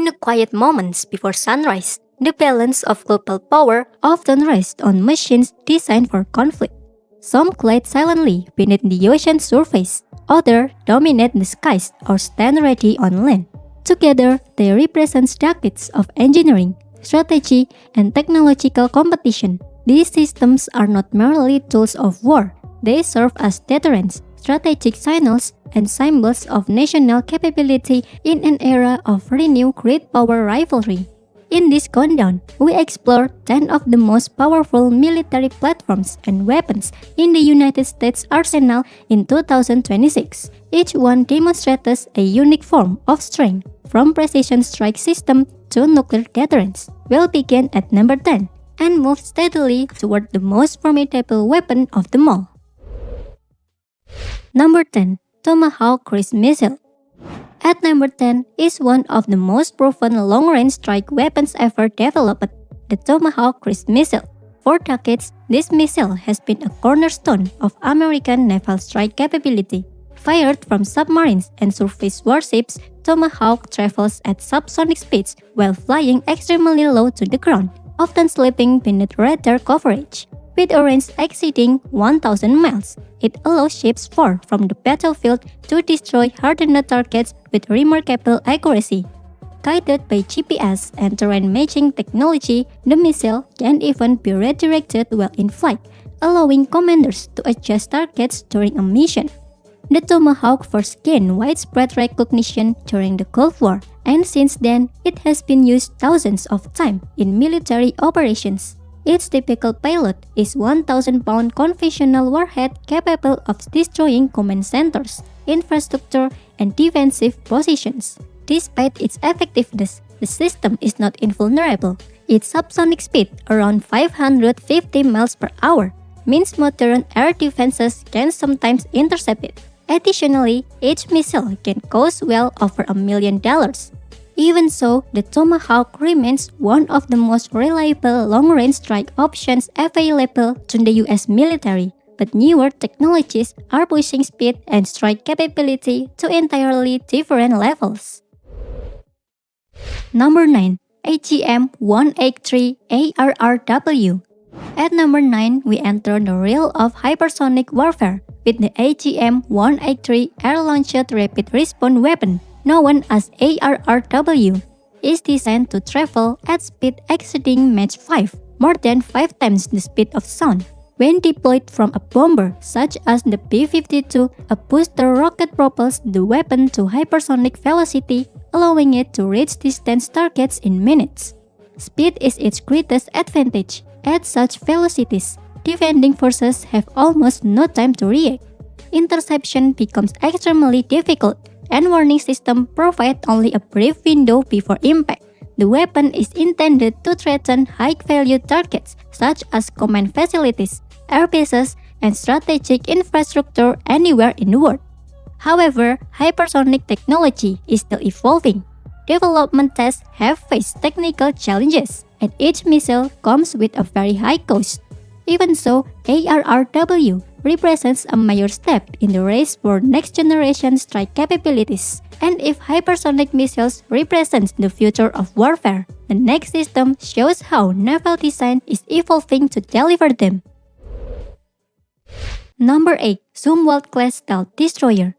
In the quiet moments before sunrise, the balance of global power often rests on machines designed for conflict. Some glide silently beneath the ocean's surface, others dominate the skies or stand ready on land. Together, they represent decades of engineering, strategy, and technological competition. These systems are not merely tools of war, they serve as deterrents, strategic signals, and symbols of national capability in an era of renewed great power rivalry. In this countdown, we explore 10 of the most powerful military platforms and weapons in the United States arsenal in 2026. Each one demonstrates a unique form of strength, from precision strike system to nuclear deterrence. We'll begin at number 10 and move steadily toward the most formidable weapon of them all. Number 10. Tomahawk Cruise Missile. At number 10 is one of the most proven long-range strike weapons ever developed, the Tomahawk Cruise Missile. For decades, this missile has been a cornerstone of American naval strike capability. Fired from submarines and surface warships, Tomahawk travels at subsonic speeds while flying extremely low to the ground, often slipping beneath radar coverage. With a range exceeding 1,000 miles, it allows ships far from the battlefield to destroy hardened targets with remarkable accuracy. Guided by GPS and terrain matching technology, the missile can even be redirected while in flight, allowing commanders to adjust targets during a mission. The Tomahawk first gained widespread recognition during the Gulf War, and since then, it has been used thousands of times in military operations. Its typical payload is 1,000-pound conventional warhead capable of destroying command centers, infrastructure, and defensive positions. Despite its effectiveness, the system is not invulnerable. Its subsonic speed, around 550 miles per hour, means modern air defenses can sometimes intercept it. Additionally, each missile can cost well over $1 million. Even so, the Tomahawk remains one of the most reliable long-range strike options available to the US military, but newer technologies are pushing speed and strike capability to entirely different levels. Number 9. AGM-183 ARRW. At number 9, we enter the realm of hypersonic warfare with the AGM-183 Air-Launched Rapid Response Weapon, known as ARRW, is designed to travel at speed exceeding Mach 5, more than 5 times the speed of sound. When deployed from a bomber such as the B-52, a booster rocket propels the weapon to hypersonic velocity, allowing it to reach distant targets in minutes. Speed is its greatest advantage. At such velocities, defending forces have almost no time to react. Interception becomes extremely difficult, and warning systems provide only a brief window before impact. The weapon is intended to threaten high-value targets such as command facilities, air bases, and strategic infrastructure anywhere in the world. However, hypersonic technology is still evolving. Development tests have faced technical challenges, and each missile comes with a very high cost. Even so, ARRW represents a major step in the race for next-generation strike capabilities. And if hypersonic missiles represent the future of warfare, the next system shows how naval design is evolving to deliver them. Number 8. Zumwalt-class Stealth Destroyer.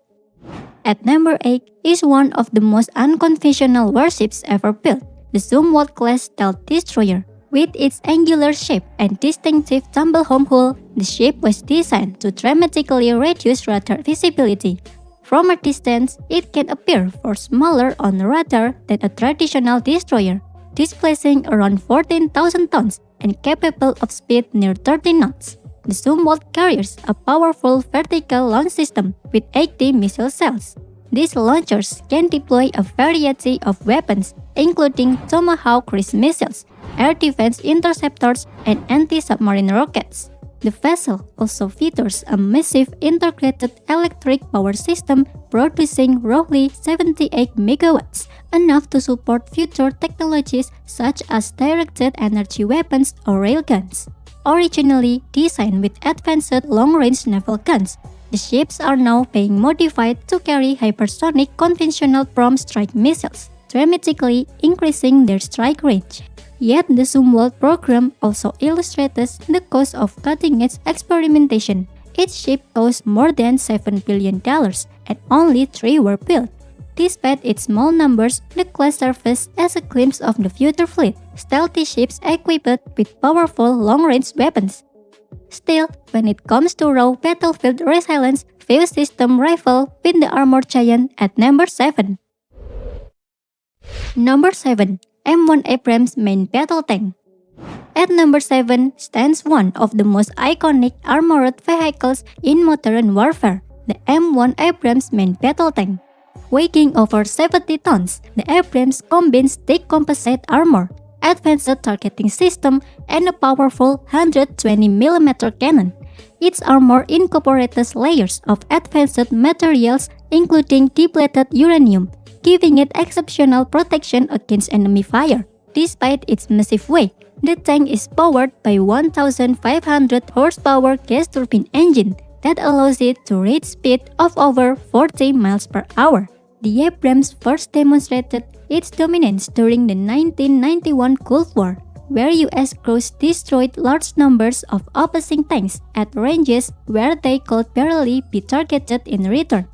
At number 8 is one of the most unconventional warships ever built, the Zumwalt-class Stealth Destroyer. With its angular shape and distinctive tumble-home hull, the ship was designed to dramatically reduce radar visibility. From a distance, it can appear far smaller on the radar than a traditional destroyer, displacing around 14,000 tons and capable of speed near 30 knots. The Zumwalt carries a powerful vertical launch system with 80 missile cells. These launchers can deploy a variety of weapons, including Tomahawk cruise missiles, air defense interceptors, and anti-submarine rockets. The vessel also features a massive integrated electric power system producing roughly 78 megawatts, enough to support future technologies such as directed energy weapons or railguns. Originally designed with advanced long-range naval guns, the ships are now being modified to carry hypersonic conventional prompt strike missiles. dramatically increasing their strike range. Yet the Zumwalt program also illustrates the cost of cutting-edge experimentation. Each ship cost more than $7 billion, and only 3 were built. Despite its small numbers, the class serves as a glimpse of the future fleet, stealthy ships equipped with powerful long-range weapons. Still, when it comes to raw battlefield resilience, few systems rival with the armored giant at number 7. Number 7. M1 Abrams Main Battle Tank. At number 7 stands one of the most iconic armored vehicles in modern warfare, the M1 Abrams Main Battle Tank. Weighing over 70 tons, the Abrams combines thick composite armor, advanced targeting system, and a powerful 120mm cannon. Its armor incorporates layers of advanced materials including depleted uranium, giving it exceptional protection against enemy fire. Despite its massive weight, the tank is powered by 1,500 horsepower gas turbine engine that allows it to reach speed of over 40 miles per hour. The Abrams first demonstrated its dominance during the 1991 Gulf War, where US crews destroyed large numbers of opposing tanks at ranges where they could barely be targeted in return.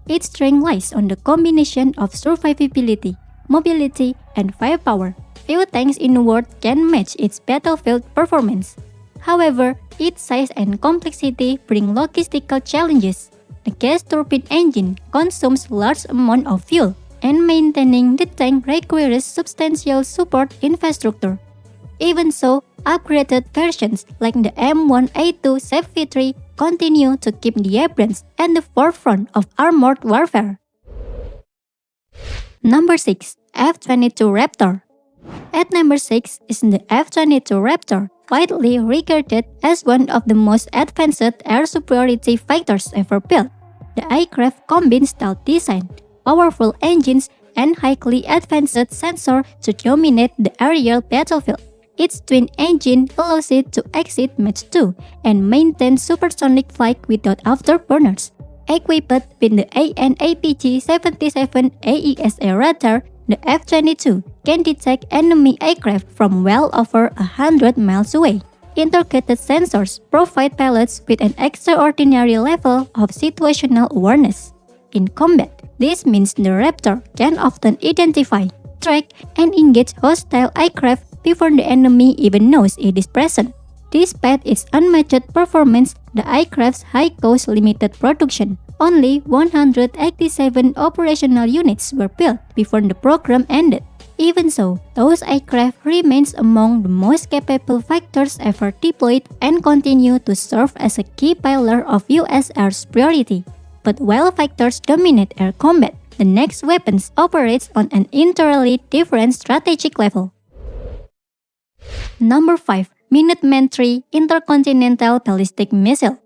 Its strength lies on the combination of survivability, mobility, and firepower. Few tanks in the world can match its battlefield performance. However, its size and complexity bring logistical challenges. The gas turbine engine consumes large amount of fuel, and maintaining the tank requires substantial support infrastructure. Even so, upgraded versions like the M1A2 SAF-V3 continue to keep the Abrams at the forefront of armored warfare. Number 6. F-22 Raptor. At number 6 is the F-22 Raptor, widely regarded as one of the most advanced air superiority fighters ever built. The aircraft combines stealth design, powerful engines, and highly advanced sensors to dominate the aerial battlefield. Its twin engine allows it to exceed Mach 2 and maintain supersonic flight without afterburners. Equipped with the AN/APG-77 AESA radar, the F-22 can detect enemy aircraft from well over 100 miles away. Integrated sensors provide pilots with an extraordinary level of situational awareness. In combat, this means the Raptor can often identify, track, and engage hostile aircraft before the enemy even knows it is present. Despite its unmatched performance, the aircraft's high-cost limited production. Only 187 operational units were built before the program ended. Even so, those aircraft remains among the most capable fighters ever deployed and continue to serve as a key pillar of US air superiority. But while fighters dominate air combat, the next weapons operates on an entirely different strategic level. Number 5. Minuteman III Intercontinental Ballistic Missile.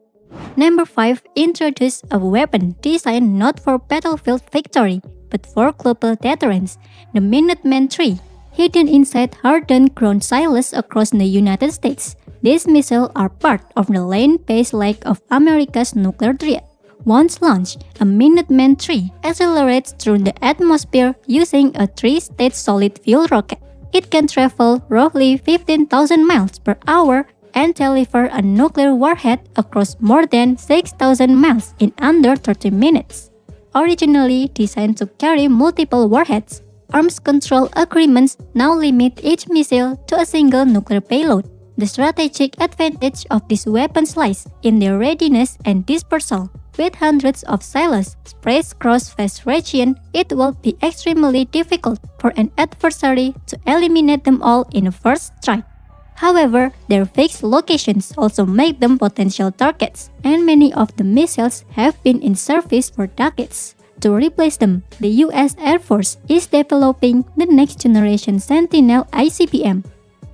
Number 5 introduced a weapon designed not for battlefield victory, but for global deterrence, the Minuteman III. Hidden inside hardened ground silos across the United States, these missiles are part of the land-based leg of America's nuclear threat. Once launched, a Minuteman III accelerates through the atmosphere using a 3-stage solid fuel rocket. It can travel roughly 15,000 miles per hour and deliver a nuclear warhead across more than 6,000 miles in under 30 minutes. Originally designed to carry multiple warheads, arms control agreements now limit each missile to a single nuclear payload. The strategic advantage of these weapons lies in their readiness and dispersal. With hundreds of silos spread across vast regions, it will be extremely difficult for an adversary to eliminate them all in a first strike. However, their fixed locations also make them potential targets, and many of the missiles have been in service for decades. To replace them, the US Air Force is developing the next generation Sentinel ICBM.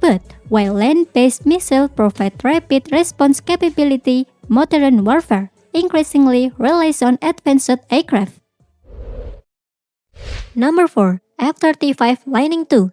But while land-based missiles provide rapid response capability, modern warfare increasingly relies on advanced aircraft. Number 4. F-35 Lightning II.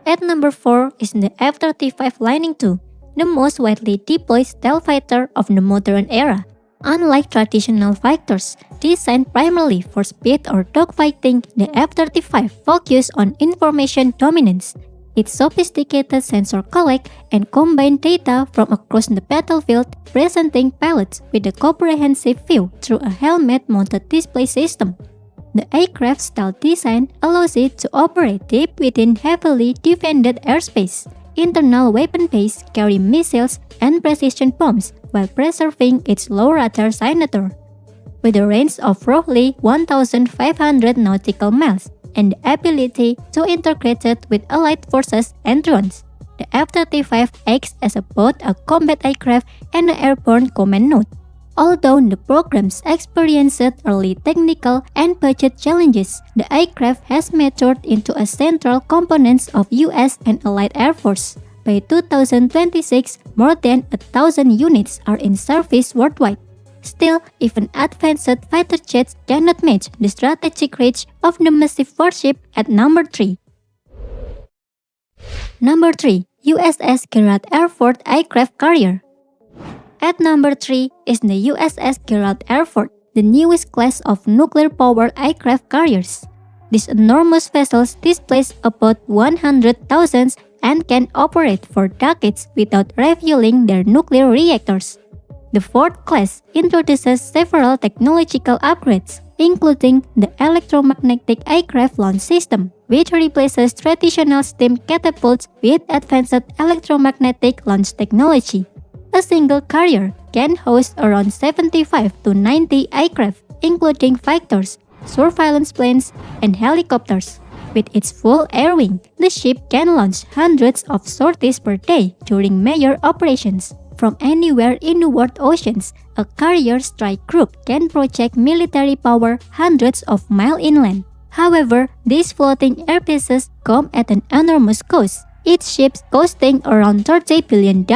At number 4 is the F-35 Lightning II, the most widely deployed stealth fighter of the modern era. Unlike traditional fighters designed primarily for speed or dogfighting, the F-35 focused on information dominance. Its sophisticated sensor collect and combine data from across the battlefield, presenting pilots with a comprehensive view through a helmet-mounted display system. The aircraft's stealth design allows it to operate deep within heavily defended airspace. Internal weapon bays carry missiles and precision bombs while preserving its low radar signature. With a range of roughly 1,500 nautical miles and the ability to integrate it with allied forces and drones, the F-35 acts as both a combat aircraft and an airborne command node. Although the programs experienced early technical and budget challenges, the aircraft has matured into a central component of U.S. and Allied Air Force. By 2026, more than 1,000 units are in service worldwide. Still, even advanced fighter jets cannot match the strategic reach of the massive warship at number 3. Number 3. USS Gerald R. Ford Aircraft Carrier. At number 3 is the USS Gerald R. Ford, the newest class of nuclear-powered aircraft carriers. These enormous vessels displace about 100,000 and can operate for decades without refueling their nuclear reactors. The Ford class introduces several technological upgrades, including the electromagnetic aircraft launch system, which replaces traditional steam catapults with advanced electromagnetic launch technology. A single carrier can host around 75 to 90 aircraft, including fighters, surveillance planes, and helicopters. With its full air wing, the ship can launch hundreds of sorties per day during major operations. From anywhere in the world oceans, a carrier strike group can project military power hundreds of miles inland. However, these floating air bases come at an enormous cost, each ship costing around $30 billion.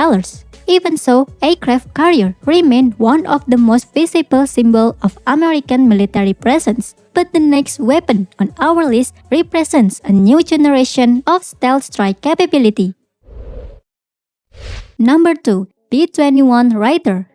Even so, aircraft carriers remain one of the most visible symbols of American military presence. But the next weapon on our list represents a new generation of stealth strike capability. Number 2. B-21 Raider.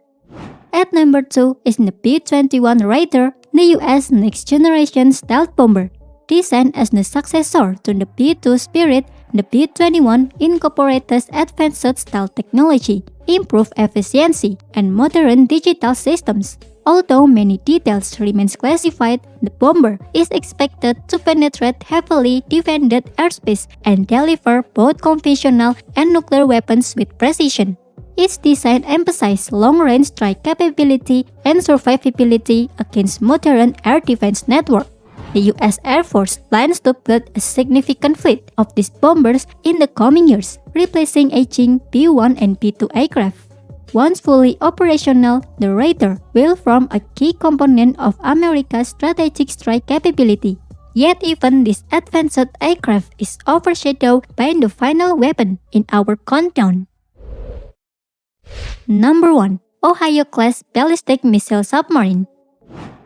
At number 2 is the B-21 Raider, the U.S. next-generation stealth bomber. Designed as the successor to the B-2 Spirit, the B-21 incorporates advanced stealth technology, improved efficiency, and modern digital systems. Although many details remain classified, the bomber is expected to penetrate heavily defended airspace and deliver both conventional and nuclear weapons with precision. Its design emphasizes long-range strike capability and survivability against modern air defense networks. The U.S. Air Force plans to build a significant fleet of these bombers in the coming years, replacing aging B-1 and B-2 aircraft. Once fully operational, the Raider will form a key component of America's strategic strike capability. Yet even this advanced aircraft is overshadowed by the final weapon in our countdown. Number 1. Ohio-class ballistic missile submarine.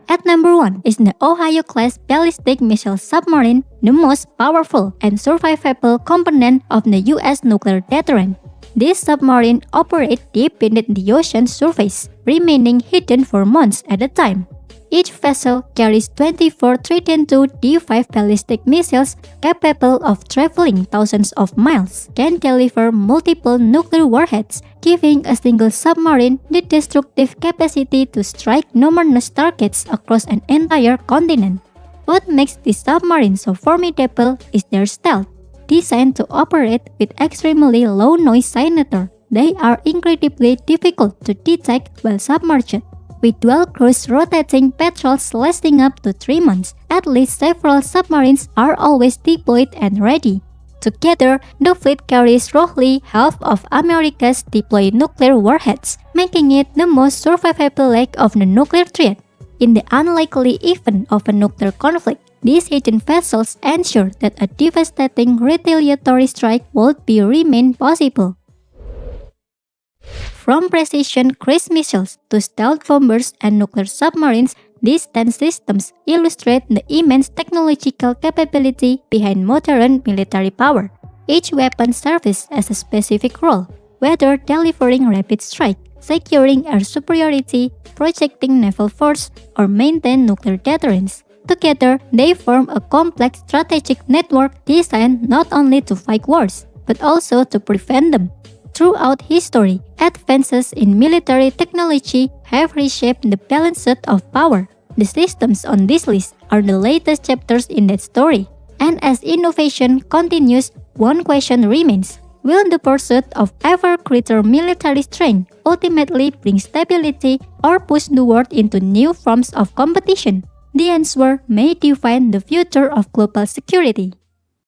At number 1 is the Ohio-class ballistic missile submarine, the most powerful and survivable component of the U.S. nuclear deterrent. This submarine operates deep beneath the ocean's surface, remaining hidden for months at a time. Each vessel carries 24 Trident II D5 ballistic missiles capable of traveling thousands of miles, can deliver multiple nuclear warheads, giving a single submarine the destructive capacity to strike numerous targets across an entire continent. What makes this submarine so formidable is their stealth. Designed to operate with extremely low noise signature, they are incredibly difficult to detect while submerged. With dual cruise rotating patrols lasting up to 3 months, at least several submarines are always deployed and ready. Together, the fleet carries roughly half of America's deployed nuclear warheads, making it the most survivable leg of the nuclear threat. In the unlikely event of a nuclear conflict, these hidden vessels ensure that a devastating retaliatory strike would remain possible. From precision cruise missiles to stealth bombers and nuclear submarines, these 10 systems illustrate the immense technological capability behind modern military power. Each weapon serves as a specific role, whether delivering rapid strike, securing air superiority, projecting naval force, or maintain nuclear deterrence. Together, they form a complex strategic network designed not only to fight wars, but also to prevent them. Throughout history, advances in military technology have reshaped the balance of power. The systems on this list are the latest chapters in that story. And as innovation continues, one question remains. Will the pursuit of ever greater military strength ultimately bring stability or push the world into new forms of competition? The answer may define the future of global security.